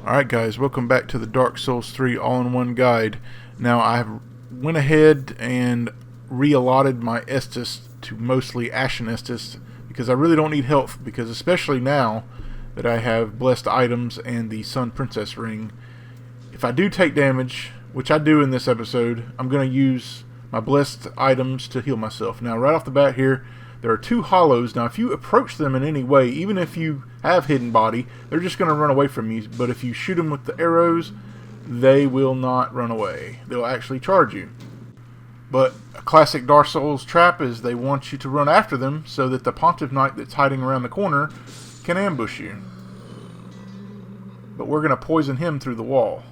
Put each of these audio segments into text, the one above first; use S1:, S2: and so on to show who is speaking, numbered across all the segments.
S1: Alright guys, welcome back to the Dark Souls 3 all-in-one guide. Now I went ahead and re-allotted my Estus to mostly Ashen Estus because I really don't need health, because especially now that I have blessed items and the Sun Princess ring, if I do take damage, which I do in this episode, I'm going to use my blessed items to heal myself. Now right off the bat here, there are two hollows. Now if you approach them in any way, even if you have hidden body, they're just going to run away from you. But if you shoot them with the arrows, they will not run away. They'll actually charge you. But a classic Dark Souls trap is they want you to run after them so that the Pontiff Knight that's hiding around the corner can ambush you. But we're going to poison him through the wall.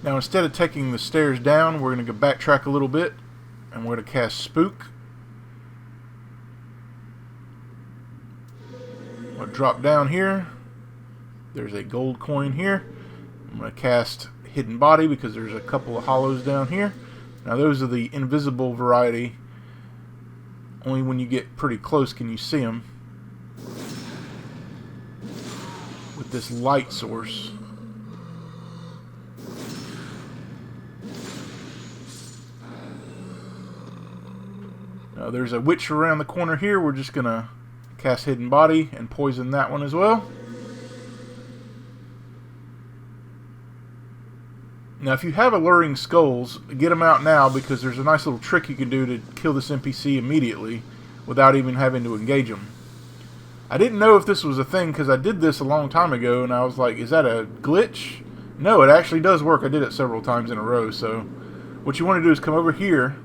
S1: Now instead of taking the stairs down, we're going to go backtrack a little bit, and we're going to cast Spook. I'm going to drop down here. There's a gold coin here. I'm going to cast Hidden Body because there's a couple of hollows down here. Now those are the invisible variety. Only when you get pretty close can you see them. With this light source. Now there's a witch around the corner here. We're just going to cast Hidden Body and poison that one as well. Now if you have alluring skulls, get them out now, because there's a nice little trick you can do to kill this NPC immediately without even having to engage them. I didn't know if this was a thing because I did this a long time ago and I was like, is that a glitch? No, it actually does work. I did it several times in a row. So what you want to do is come over here,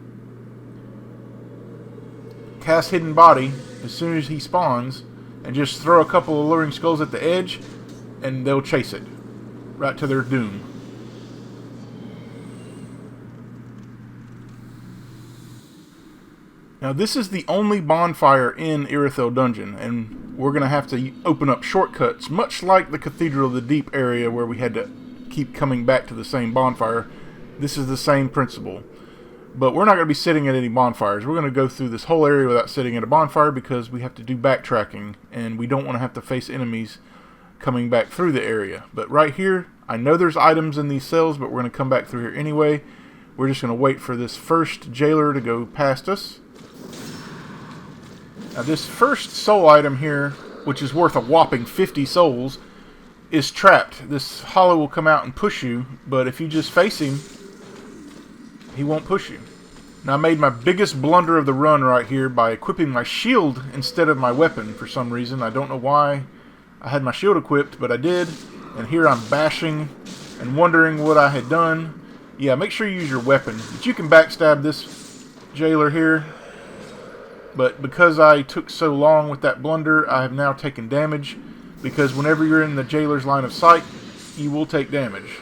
S1: cast Hidden Body as soon as he spawns, and just throw a couple of alluring skulls at the edge, and they'll chase it right to their doom. Now this is the only bonfire in Irithyll dungeon, and we're going to have to open up shortcuts, much like the Cathedral of the Deep area where we had to keep coming back to the same bonfire. This is the same principle. But we're not going to be sitting at any bonfires. We're going to go through this whole area without sitting at a bonfire because we have to do backtracking, and we don't want to have to face enemies coming back through the area. But right here, I know there's items in these cells, but we're going to come back through here anyway. We're just going to wait for this first jailer to go past us. Now this first soul item here, which is worth a whopping 50 souls, is trapped. This hollow will come out and push you, but if you just face him, he won't push you. Now I made my biggest blunder of the run right here by equipping my shield instead of my weapon for some reason. I don't know why I had my shield equipped, but I did. And here I'm bashing and wondering what I had done. Yeah, make sure you use your weapon. But you can backstab this jailer here. But because I took so long with that blunder, I have now taken damage. Because whenever you're in the jailer's line of sight, you will take damage.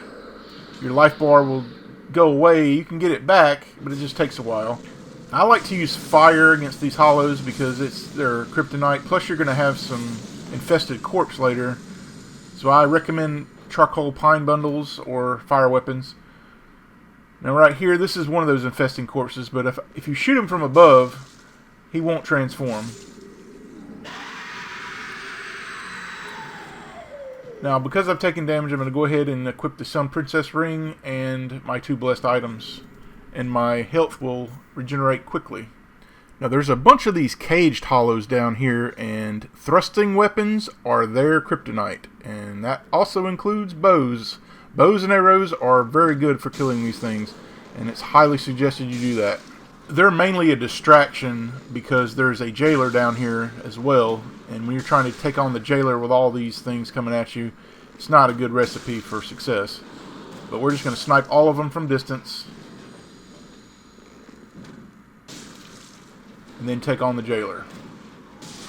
S1: Your life bar will go away. You can get it back, but it just takes a while. I like to use fire against these hollows because they're kryptonite. Plus you're going to have some infested corpse later. So I recommend charcoal pine bundles or fire weapons. Now right here, this is one of those infesting corpses, but if you shoot him from above, he won't transform. Now, because I've taken damage, I'm going to go ahead and equip the Sun Princess ring and my two blessed items, and my health will regenerate quickly. Now, there's a bunch of these caged hollows down here, and thrusting weapons are their kryptonite, and that also includes bows. Bows and arrows are very good for killing these things, and it's highly suggested you do that. They're mainly a distraction because there's a jailer down here as well, and when you're trying to take on the jailer with all these things coming at you, it's not a good recipe for success. But we're just going to snipe all of them from distance, and then take on the jailer,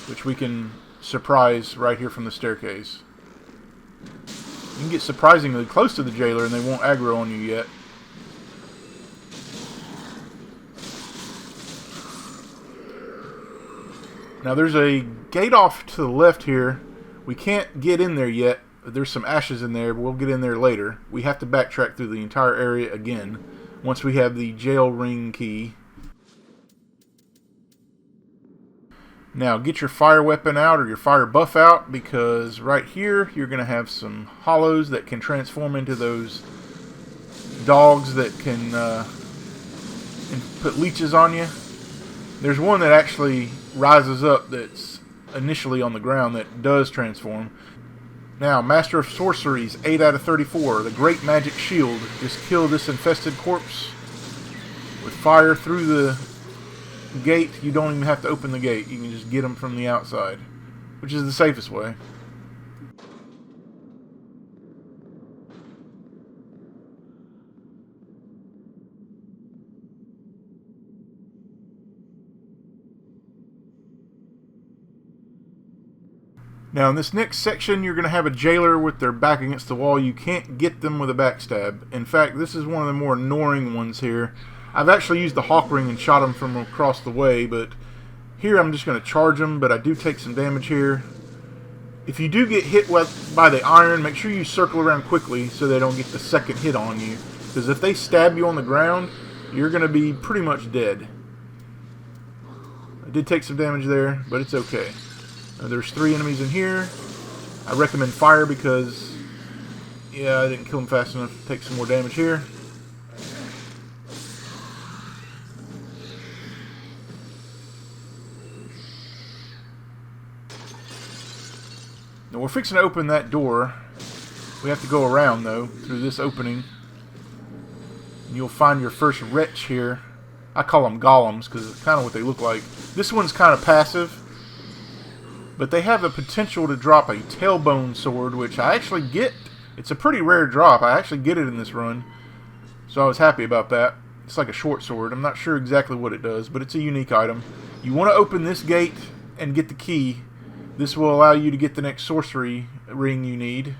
S1: which we can surprise right here from the staircase. You can get surprisingly close to the jailer and they won't aggro on you yet. Now there's a gate off to the left here. We can't get in there yet. There's some ashes in there, but we'll get in there later. We have to backtrack through the entire area again once we have the jail ring key. Now get your fire weapon out or your fire buff out, because right here you're going to have some hollows that can transform into those dogs that can put leeches on you. There's one that actually rises up that's initially on the ground that does transform. Now, Master of Sorceries, 8 out of 34. The Great Magic Shield. Just kill this infested corpse with fire through the gate. You don't even have to open the gate. You can just get them from the outside, which is the safest way. Now in this next section you're going to have a jailer with their back against the wall. You can't get them with a backstab. In fact, this is one of the more annoying ones here. I've actually used the hawk ring and shot him from across the way, but here I'm just going to charge him, but I do take some damage here. If you do get hit by the iron, make sure you circle around quickly so they don't get the second hit on you, because if they stab you on the ground, you're going to be pretty much dead. I did take some damage there, but it's okay. There's 3 enemies in here. I recommend fire because, yeah, I didn't kill them fast enough to take some more damage here. Now we're fixing to open that door. We have to go around, though, through this opening. And you'll find your first wretch here. I call them golems because it's kind of what they look like. This one's kind of passive, but they have the potential to drop a tailbone sword, which I actually get. It's a pretty rare drop. I actually get it in this run, so I was happy about that. It's like a short sword. I'm not sure exactly what it does, but it's a unique item. You want to open this gate and get the key. This will allow you to get the next sorcery ring you need.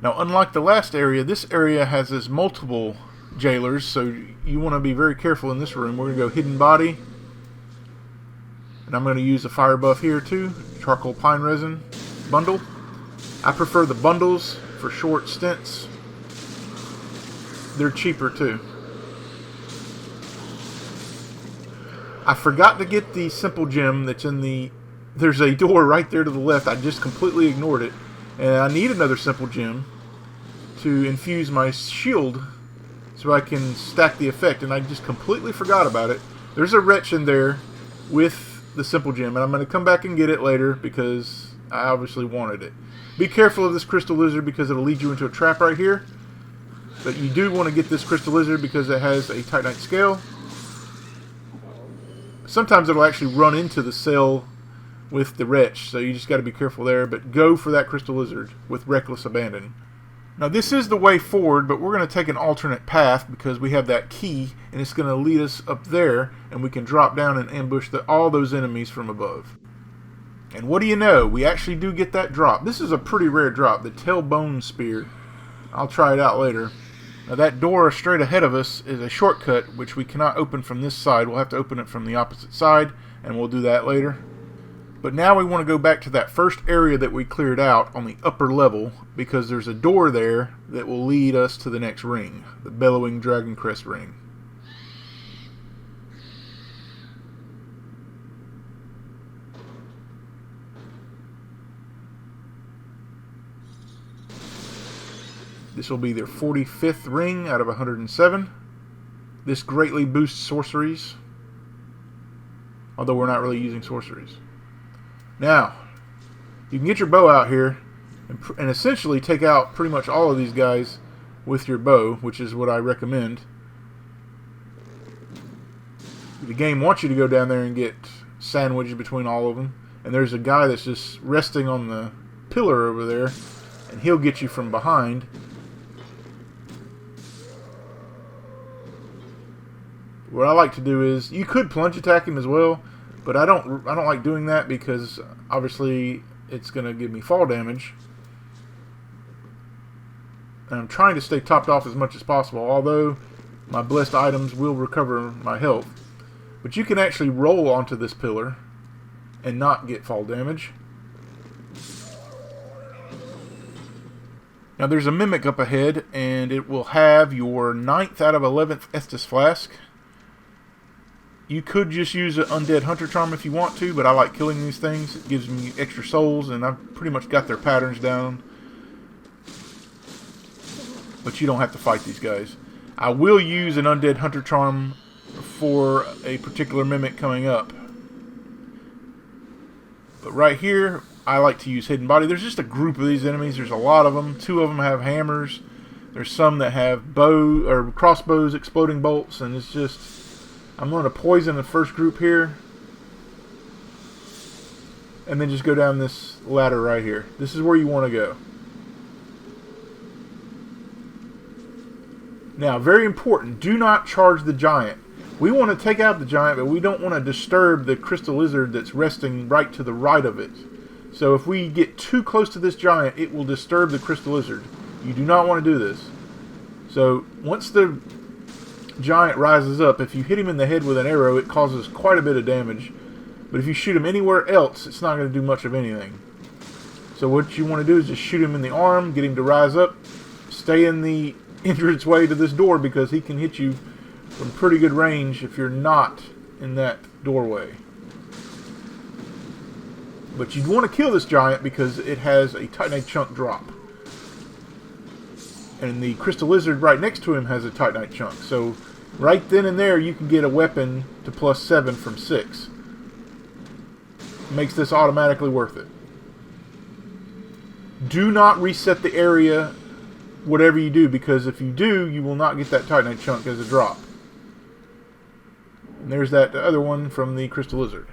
S1: Now, unlike the last area, this area has multiple jailers, so you want to be very careful in this room. We're going to go hidden body. And I'm going to use a fire buff here too. Charcoal pine resin bundle. I prefer the bundles for short stints. They're cheaper too. I forgot to get the simple gem that's in the... There's a door right there to the left. I just completely ignored it. And I need another simple gem to infuse my shield so I can stack the effect. And I just completely forgot about it. There's a wretch in there with the simple gem, and I'm going to come back and get it later because I obviously wanted it. Be careful of this crystal lizard because it'll lead you into a trap right here. But you do want to get this crystal lizard because it has a Titanite scale. Sometimes it'll actually run into the cell with the wretch, so you just got to be careful there. But go for that crystal lizard with reckless abandon. Now this is the way forward, but we're going to take an alternate path because we have that key, and it's going to lead us up there, and we can drop down and ambush all those enemies from above. And what do you know? We actually do get that drop. This is a pretty rare drop, the tailbone spear. I'll try it out later. Now that door straight ahead of us is a shortcut, which we cannot open from this side. We'll have to open it from the opposite side, and we'll do that later. But now we want to go back to that first area that we cleared out on the upper level, because there's a door there that will lead us to the next ring, the Bellowing Dragon Crest ring. This will be their 45th ring out of 107. This greatly boosts sorceries, although we're not really using sorceries. Now, you can get your bow out here and essentially take out pretty much all of these guys with your bow, which is what I recommend. The game wants you to go down there and get sandwiched between all of them. And there's a guy that's just resting on the pillar over there, and he'll get you from behind. What I like to do is, you could plunge attack him as well, but I don't like doing that because obviously it's going to give me fall damage. And I'm trying to stay topped off as much as possible, although my blessed items will recover my health. But you can actually roll onto this pillar and not get fall damage. Now there's a mimic up ahead, and it will have your 9th out of 11th Estus Flask. You could just use an undead hunter charm if you want to, but I like killing these things. It gives me extra souls, and I've pretty much got their patterns down. But you don't have to fight these guys. I will use an undead hunter charm for a particular mimic coming up. But right here, I like to use hidden body. There's just a group of these enemies. There's a lot of them. 2 of them have hammers. There's some that have bow or crossbows, exploding bolts, and it's just... I'm going to poison the first group here. And then just go down this ladder right here. This is where you want to go. Now, very important, do not charge the giant. We want to take out the giant, but we don't want to disturb the crystal lizard that's resting right to the right of it. So if we get too close to this giant, it will disturb the crystal lizard. You do not want to do this. So once the giant rises up, if you hit him in the head with an arrow, it causes quite a bit of damage. But if you shoot him anywhere else, it's not going to do much of anything. So what you want to do is just shoot him in the arm, get him to rise up, stay in the entrance way to this door, because he can hit you from pretty good range if you're not in that doorway. But you'd want to kill this giant because it has a Titanite chunk drop. And the crystal lizard right next to him has a Titanite chunk. So right then and there you can get a weapon to +7 from 6. Makes this automatically worth it. Do not reset the area whatever you do, because if you do, you will not get that Titanite chunk as a drop. And there's that other one from the crystal lizard.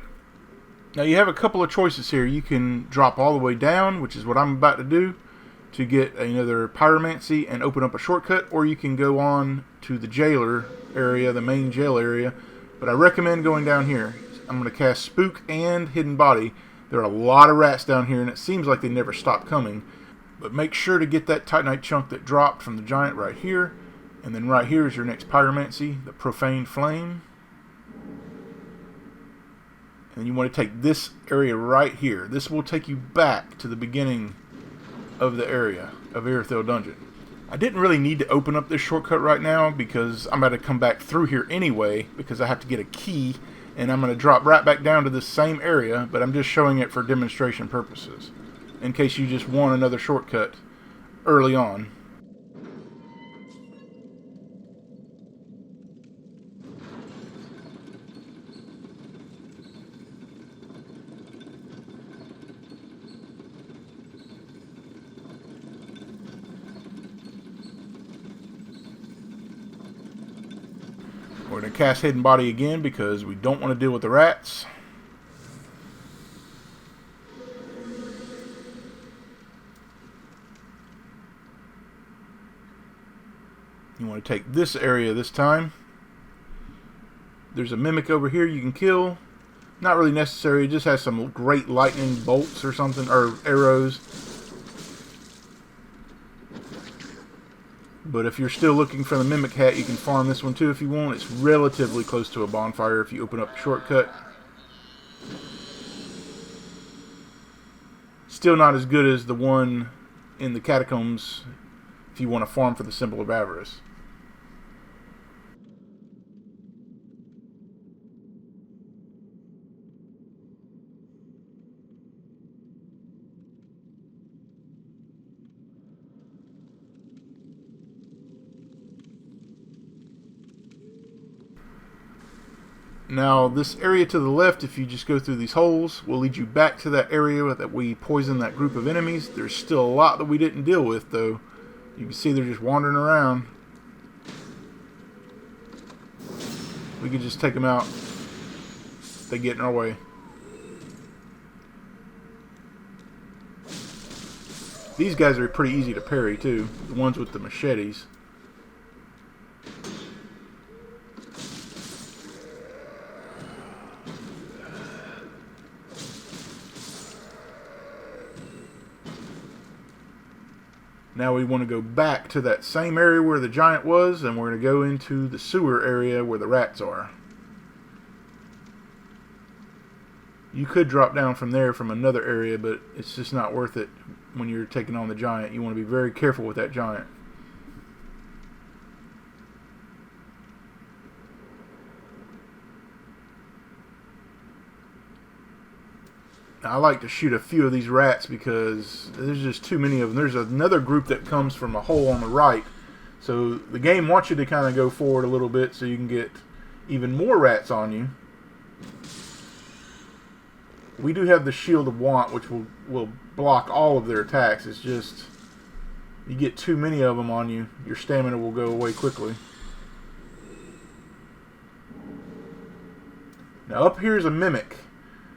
S1: Now you have a couple of choices here. You can drop all the way down, which is what I'm about to do, to get another pyromancy and open up a shortcut, or you can go on to the jailer area, the main jail area. But I recommend going down here. I'm going to cast Spook and Hidden Body. There are a lot of rats down here, and it seems like they never stop coming. But make sure to get that Titanite chunk that dropped from the giant right here. And then right here is your next pyromancy, the Profane Flame. And you want to take this area right here. This will take you back to the beginning of the area of Irithyll Dungeon. I didn't really need to open up this shortcut right now because I'm about to come back through here anyway, because I have to get a key, and I'm going to drop right back down to this same area, but I'm just showing it for demonstration purposes, in case you just want another shortcut early on. We're going to cast Hidden Body again because we don't want to deal with the rats. You want to take this area this time. There's a mimic over here you can kill. Not really necessary, it just has some great lightning bolts or something, or arrows. But if you're still looking for the mimic hat, you can farm this one too if you want. It's relatively close to a bonfire if you open up the shortcut. Still not as good as the one in the catacombs if you want to farm for the Symbol of Avarice. Now, this area to the left, if you just go through these holes, will lead you back to that area that we poisoned that group of enemies. There's still a lot that we didn't deal with, though. You can see they're just wandering around. We could just take them out if they get in our way. These guys are pretty easy to parry, too. The ones with the machetes. Now we want to go back to that same area where the giant was, and we're going to go into the sewer area where the rats are. You could drop down from there from another area, but it's just not worth it when you're taking on the giant. You want to be very careful with that giant. I like to shoot a few of these rats because there's just too many of them. There's another group that comes from a hole on the right. So the game wants you to kind of go forward a little bit so you can get even more rats on you. We do have the Shield of Want, which will block all of their attacks. It's just, you get too many of them on you, your stamina will go away quickly. Now up here is a Mimic.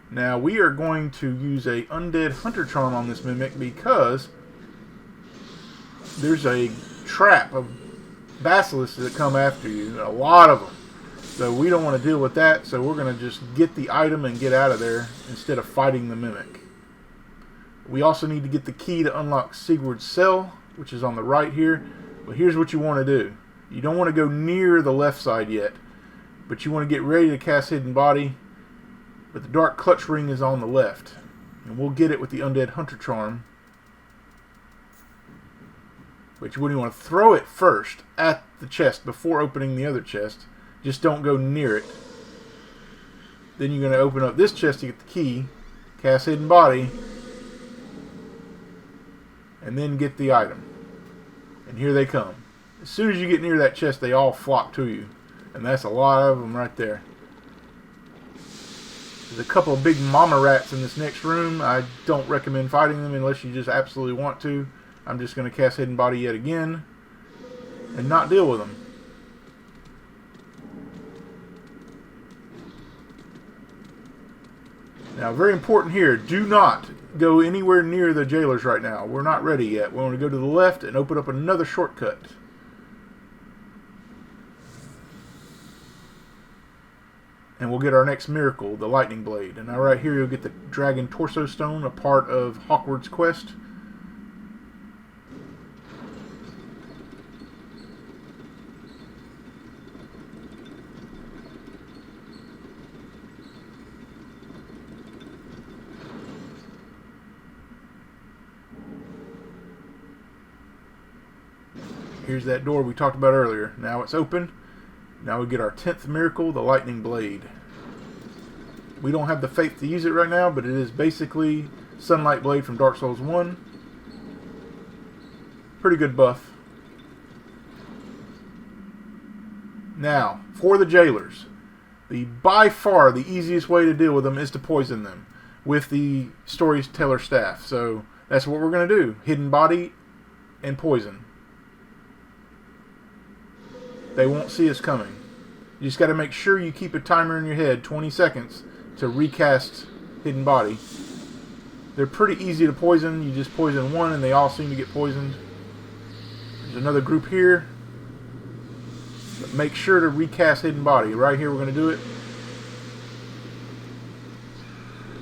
S1: Now we are going to use a Undead Hunter Charm on this Mimic because there's a trap of basilisks that come after you. A lot of them. So we don't want to deal with that, so we're going to just get the item and get out of there instead of fighting the Mimic. We also need to get the key to unlock Sigurd's cell, which is on the right here. But here's what you want to do. You don't want to go near the left side yet, but you want to get ready to cast Hidden Body. But the Dark Clutch Ring is on the left, and we'll get it with the Undead Hunter Charm. But you wouldn't want to throw it first at the chest before opening the other chest. Just don't go near it. Then you're going to open up this chest to get the key, cast Hidden Body, and then get the item. And here they come. As soon as you get near that chest, they all flock to you. And that's a lot of them right there. There's a couple of big mama rats in this next room. I don't recommend fighting them unless you just absolutely want to. I'm just going to cast Hidden Body yet again and not deal with them. Now, very important here, do not go anywhere near the jailers right now. We're not ready yet. We want to go to the left and open up another shortcut. And we'll get our next miracle, the Lightning Blade. And now right here you'll get the Dragon Torso Stone, a part of Hawkward's quest. Here's that door we talked about earlier. Now it's open. Now we get our 10th miracle, the Lightning Blade. We don't have the faith to use it right now, but it is basically Sunlight Blade from Dark Souls 1. Pretty good buff. Now, for the jailers, by far the easiest way to deal with them is to poison them with the Storyteller Staff. So that's what we're going to do. Hidden Body and poison. They won't see us coming. You just got to make sure you keep a timer in your head, 20 seconds, to recast Hidden Body. They're pretty easy to poison. You just poison one and they all seem to get poisoned. There's another group here. But make sure to recast Hidden Body. Right here we're going to do it.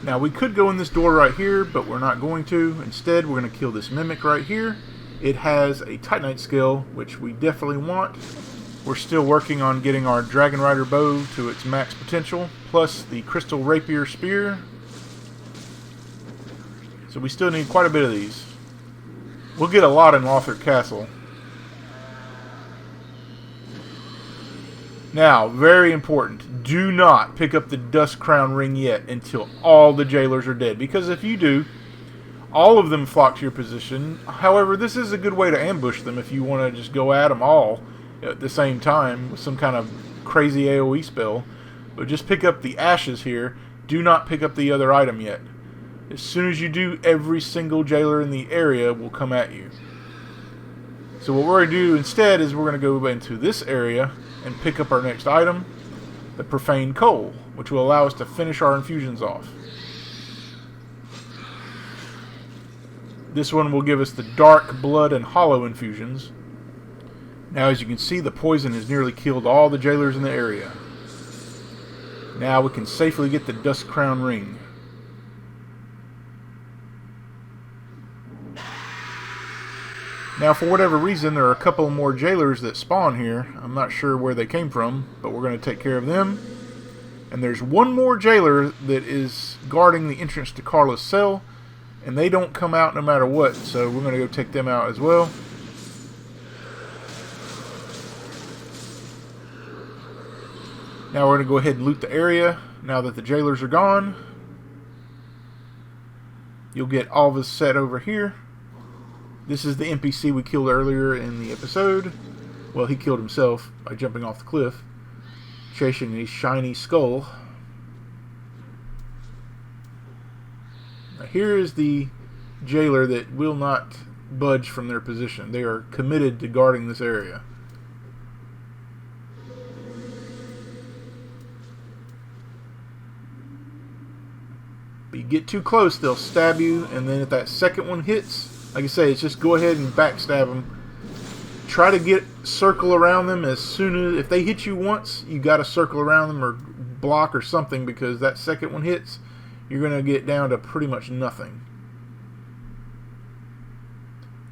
S1: Now we could go in this door right here, but we're not going to. Instead, we're going to kill this Mimic right here. It has a Titanite skill, which we definitely want. We're still working on getting our Dragon Rider bow to its max potential, plus the Crystal Rapier Spear. So we still need quite a bit of these. We'll get a lot in Lothar Castle. Now, very important, do not pick up the Dust Crown Ring yet until all the jailers are dead. Because if you do, all of them flock to your position. However, this is a good way to ambush them if you want to just go at them all at the same time with some kind of crazy AoE spell. But just pick up the ashes here. Do not pick up the other item yet. As soon as you do, every single jailer in the area will come at you. So what we're going to do instead is we're going to go into this area and pick up our next item, the Profane Coal, which will allow us to finish our infusions off. This one will give us the Dark, Blood, and Hollow infusions. Now, as you can see, the poison has nearly killed all the jailers in the area. Now we can safely get the Dust Crown Ring. Now, for whatever reason, there are a couple more jailers that spawn here. I'm not sure where they came from, but we're going to take care of them. And there's one more jailer that is guarding the entrance to Carla's cell, and they don't come out no matter what, so we're going to go take them out as well. Now we're going to go ahead and loot the area now that the jailers are gone. You'll get all of his set over here. This is the NPC we killed earlier in the episode. Well, he killed himself by jumping off the cliff, chasing a shiny skull. Now, here is the jailer that will not budge from their position. They are committed to guarding this area. But you get too close, they'll stab you, and then if that second one hits, like I say, it's just go ahead and backstab them. Try to circle around them as soon as, if they hit you once, you got to circle around them or block or something, because that second one hits, you're going to get down to pretty much nothing.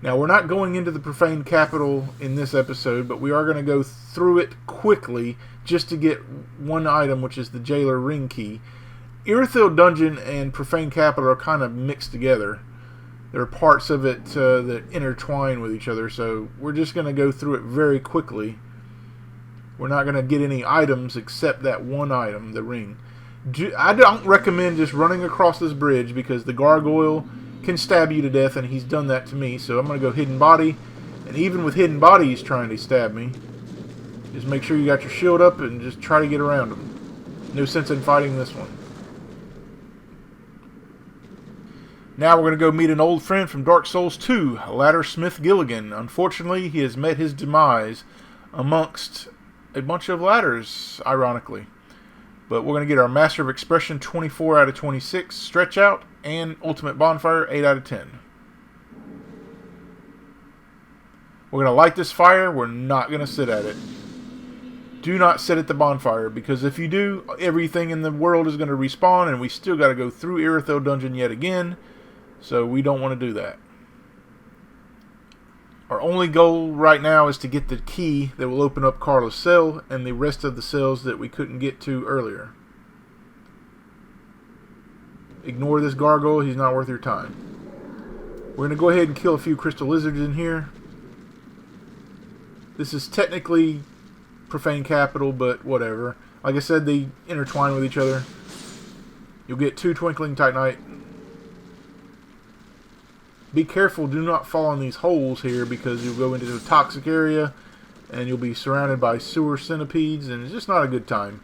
S1: Now, we're not going into the profane capital in this episode, but we are going to go through it quickly just to get one item, which is the jailer ring key. Irithyll dungeon and profane capital are kind of mixed together. There are parts of it that intertwine with each other, so we're just going to go through it very quickly. We're not going to get any items except that one item, the ring. I don't recommend just running across this bridge because the gargoyle can stab you to death, and he's done that to me. So I'm going to go hidden body, and even with hidden body he's trying to stab me. Just make sure you got your shield up and just try to get around him. No sense in fighting this one. Now we're going to go meet an old friend from Dark Souls 2, Laddersmith Gilligan. Unfortunately, he has met his demise amongst a bunch of ladders, ironically. But we're going to get our Master of Expression 24 out of 26, Stretch Out, and Ultimate Bonfire 8 out of 10. We're going to light this fire. We're not going to sit at it. Do not sit at the bonfire, because if you do, everything in the world is going to respawn, and we still got to go through Irithyll dungeon yet again. So we don't want to do that. Our only goal right now is to get the key that will open up Carla's cell and the rest of the cells that we couldn't get to earlier. Ignore this gargoyle, he's not worth your time. We're going to go ahead and kill a few crystal lizards in here. This is technically profane capital, but whatever. Like I said, they intertwine with each other. You'll get 2 twinkling titanite. Be careful, do not fall in these holes here, because you'll go into the toxic area and you'll be surrounded by sewer centipedes, and it's just not a good time.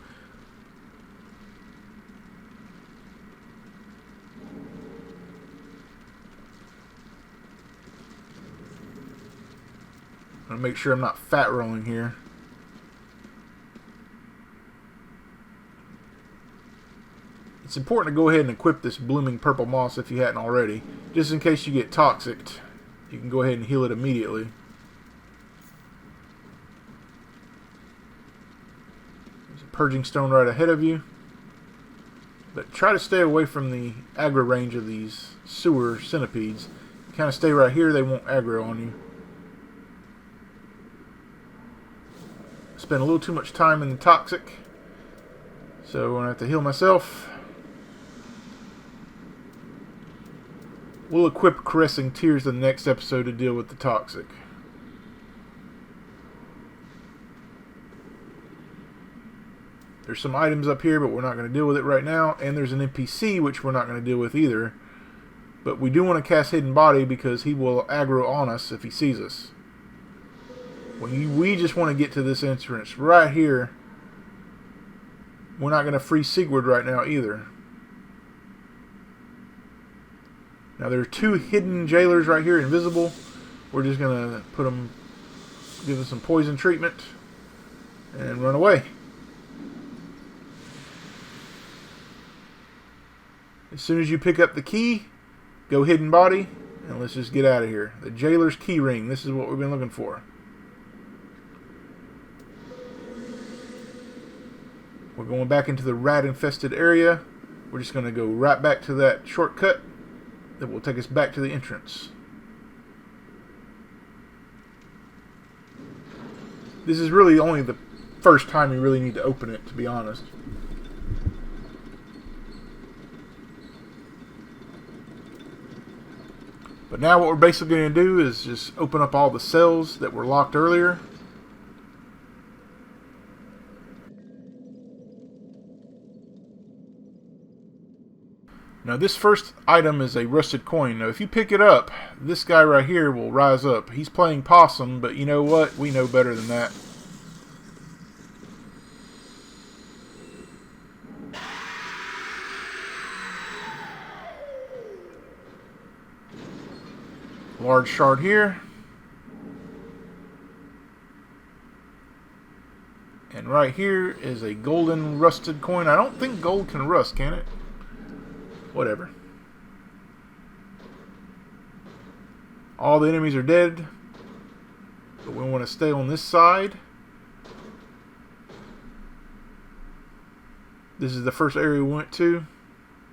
S1: I'm going to make sure I'm not fat rolling here. It's important to go ahead and equip this blooming purple moss if you hadn't already, just in case you get toxicked. You can go ahead and heal it immediately. There's a purging stone right ahead of you. But try to stay away from the aggro range of these sewer centipedes. Kind of stay right here, they won't aggro on you. Spend a little too much time in the toxic, so I'm going to have to heal myself. We'll equip Caressing Tears in the next episode to deal with the toxic. There's some items up here, but we're not going to deal with it right now. And there's an NPC, which we're not going to deal with either. But we do want to cast Hidden Body, because he will aggro on us if he sees us. We just want to get to this entrance right here. We're not going to free Sigurd right now either. Now there are 2 hidden jailers right here, invisible. We're just going to put them, give them some poison treatment, and run away. As soon as you pick up the key, go Hidden Body, and let's just get out of here. The jailer's key ring. This is what we've been looking for. We're going back into the rat-infested area. We're just going to go right back to that shortcut that will take us back to the entrance. This is really only the first time you really need to open it, to be honest. But now what we're basically going to do is just open up all the cells that were locked earlier. Now this first item is a rusted coin. Now if you pick it up, this guy right here will rise up. He's playing possum, but you know what? We know better than that. Large shard here. And right here is a golden rusted coin. I don't think gold can rust, can it? Whatever. All the enemies are dead. But we want to stay on this side. This is the first area we went to.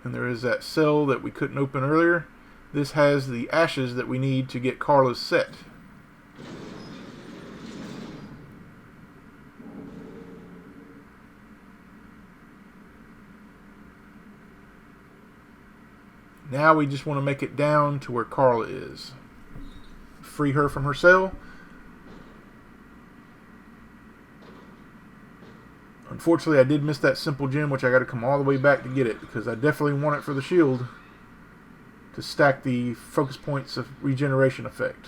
S1: And there is that cell that we couldn't open earlier. This has the ashes that we need to get Carla's set. Now we just want to make it down to where Carla is. Free her from her cell. Unfortunately, I did miss that simple gem, which I got to come all the way back to get it, because I definitely want it for the shield to stack the focus points of regeneration effect.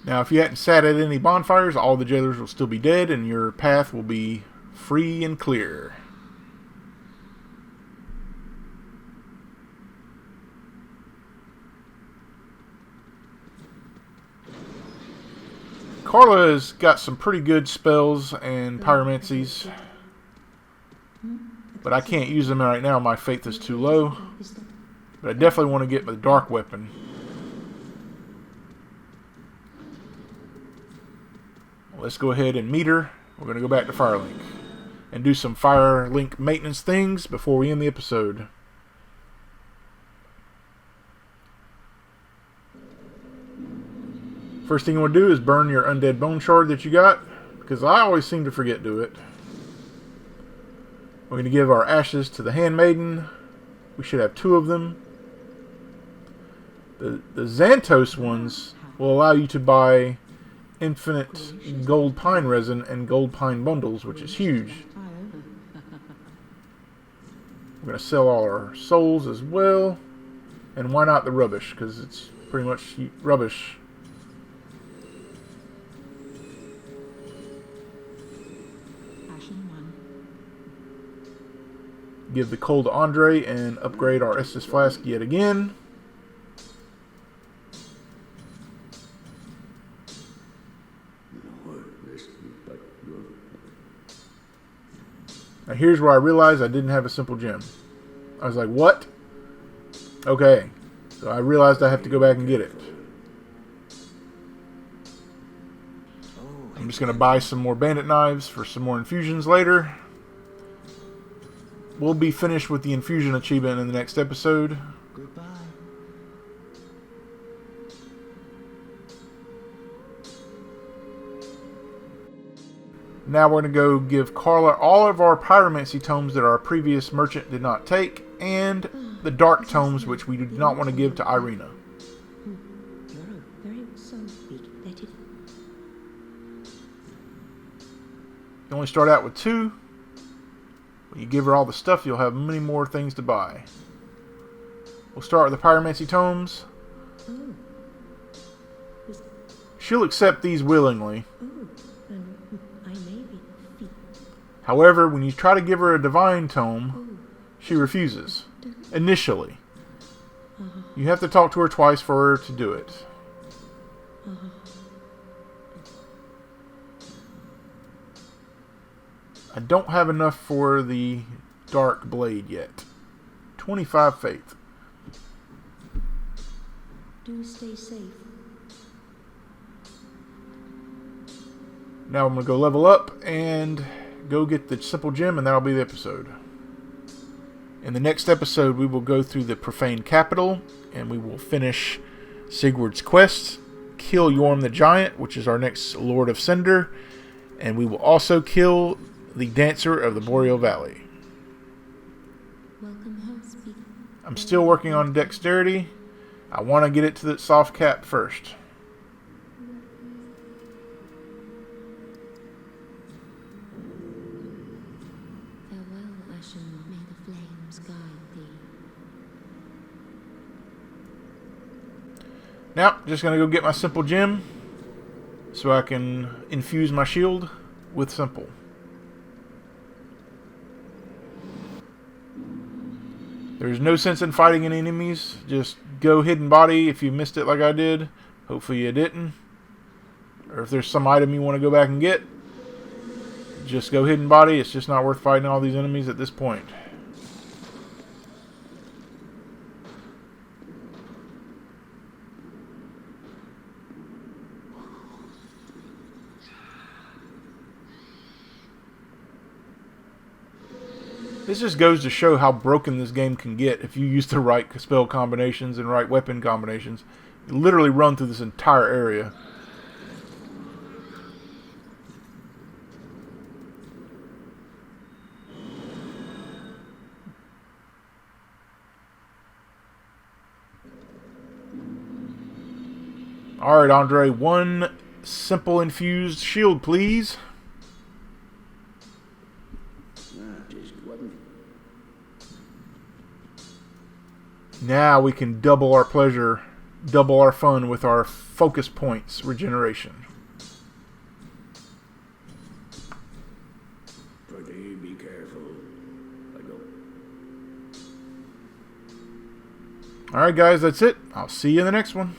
S1: Now, if you hadn't sat at any bonfires, all the jailers will still be dead, and your path will be free and clear. Carla has got some pretty good spells and pyromancies, but I can't use them right now. My faith is too low. But I definitely want to get the dark weapon. Let's go ahead and meet her. We're going to go back to Firelink and do some Firelink maintenance things before we end the episode. First thing you want to do is burn your undead bone shard that you got, because I always seem to forget to do it. We're going to give our ashes to the handmaiden. We should have 2 of them. The Xanthos ones will allow you to buy infinite gold pine resin and gold pine bundles, which is huge. We're going to sell all our souls as well. And why not the rubbish? Because it's pretty much rubbish. Give the coal to Andre and upgrade our Estus flask yet again. Now here's where I realized I didn't have a simple gem. I was like, what? Okay. So I realized I have to go back and get it. I'm just going to buy some more bandit knives for some more infusions later. We'll be finished with the infusion achievement in the next episode.
S2: Goodbye.
S1: Now we're going to go give Carla all of our pyromancy tomes that our previous merchant did not take, and the dark tomes which we did not want to give to Irina. You only start out with 2. When you give her all the stuff, you'll have many more things to buy. We'll start with the pyromancy tomes. She'll accept these willingly. However, when you try to give her a divine tome, she refuses. Initially. You have to talk to her twice for her to do it. I don't have enough for the dark blade yet. 25 faith.
S2: Do stay safe.
S1: Now I'm going to go level up and go get the simple gem, and that'll be the episode. In the next episode, we will go through the Profane Capital, and we will finish Sigurd's quest, kill Yorm the Giant, which is our next Lord of Cinder, and we will also kill the Dancer of the Boreal Valley. I'm still working on Dexterity. I want to get it to the soft cap first. Now, just going to go get my simple gem so I can infuse my shield with simple. There's no sense in fighting any enemies. Just go hidden body if you missed it like I did. Hopefully you didn't. Or if there's some item you want to go back and get, just go hidden body. It's just not worth fighting all these enemies at this point. This just goes to show how broken this game can get if you use the right spell combinations and right weapon combinations. You literally run through this entire area. Alright, Andre, one simple infused shield, please. Now we can double our pleasure, double our fun with our focus points regeneration.
S3: Pretty, be careful. I go.
S1: Alright guys, that's it. I'll see you in the next one.